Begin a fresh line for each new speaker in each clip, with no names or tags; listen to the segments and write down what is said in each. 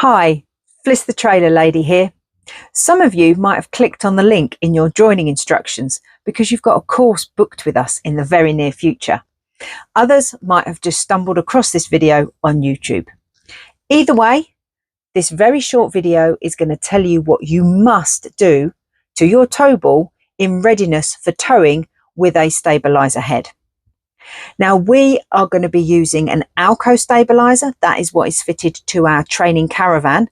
Hi, Fliss the Trailer Lady here. Some of you might have clicked on the link in your joining instructions because you've got a course booked with us in the very near future. Others might have just stumbled across this video on YouTube. Either way, this very short video is going to tell you what you must do to your tow ball in readiness for towing with a stabiliser head. Now, we are going to be using an Alco stabiliser. That is what is fitted to our training caravan,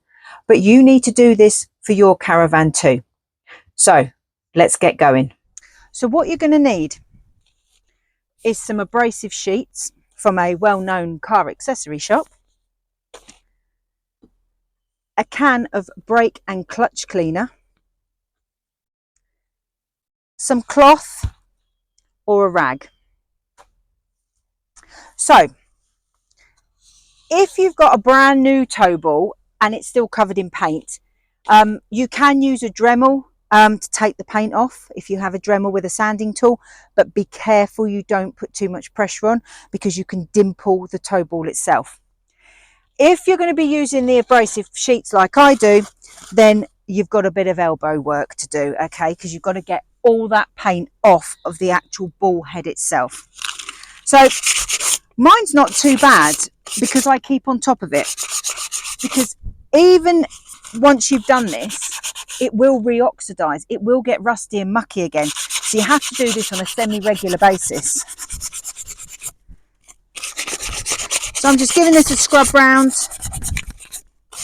but you need to do this for your caravan too. So let's get going. So what you're going to need is some abrasive sheets from a well-known car accessory shop, a can of brake and clutch cleaner, some cloth or a rag. So if you've got a brand new tow ball and it's still covered in paint, you can use a Dremel to take the paint off if you have a Dremel with a sanding tool, but be careful you don't put too much pressure on because you can dimple the tow ball itself. If you're going to be using the abrasive sheets like I do, then you've got a bit of elbow work to do, okay, because you've got to get all that paint off of the actual ball head itself. So mine's not too bad because I keep on top of it, because even once you've done this, it will re-oxidize, it will get rusty and mucky again, so you have to do this on a semi-regular basis. So I'm just giving this a scrub round,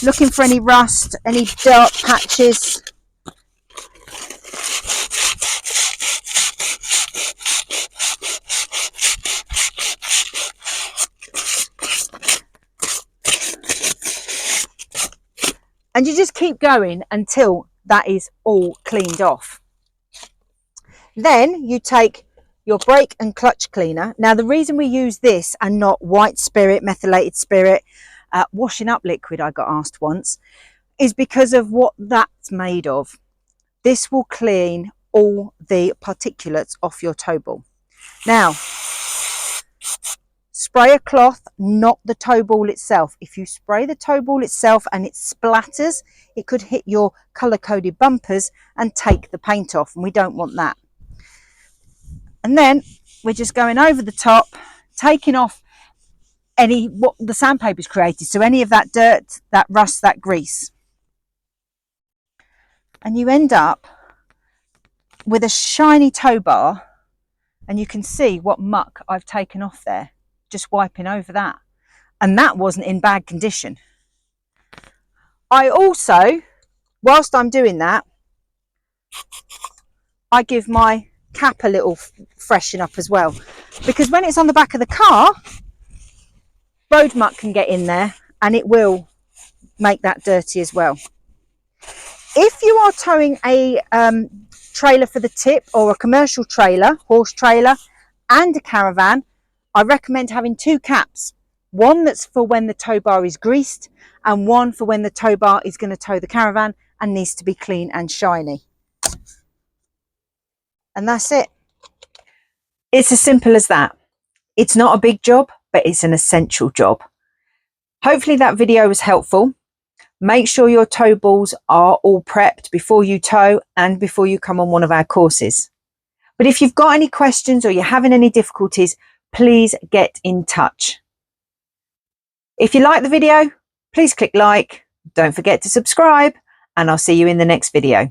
looking for any rust, any dark patches. And you just keep going until that is all cleaned off. Then you take your brake and clutch cleaner. Now, the reason we use this and not white spirit, methylated spirit, washing up liquid, I got asked once, is because of what that's made of. This will clean all the particulates off your tow ball. Now, spray a cloth, not the tow ball itself. If you spray the tow ball itself and it splatters, it could hit your colour-coded bumpers and take the paint off, and we don't want that. And then we're just going over the top, taking off what the sandpaper's created, so any of that dirt, that rust, that grease. And you end up with a shiny tow bar, and you can see what muck I've taken off there, just wiping over that, and that wasn't in bad condition. I also, whilst I'm doing that, I give my cap a little freshen up as well, because when it's on the back of the car, road muck can get in there and it will make that dirty as well. If you are towing a trailer for the tip, or a commercial trailer, horse trailer, and a caravan, I recommend having two caps. One that's for when the tow bar is greased, and one for when the tow bar is going to tow the caravan and needs to be clean and shiny. And that's it. It's as simple as that. It's not a big job, but it's an essential job. Hopefully that video was helpful. Make sure your tow balls are all prepped before you tow and before you come on one of our courses. But if you've got any questions or you're having any difficulties, please get in touch. If you like the video, please click like. Don't forget to subscribe, and I'll see you in the next video.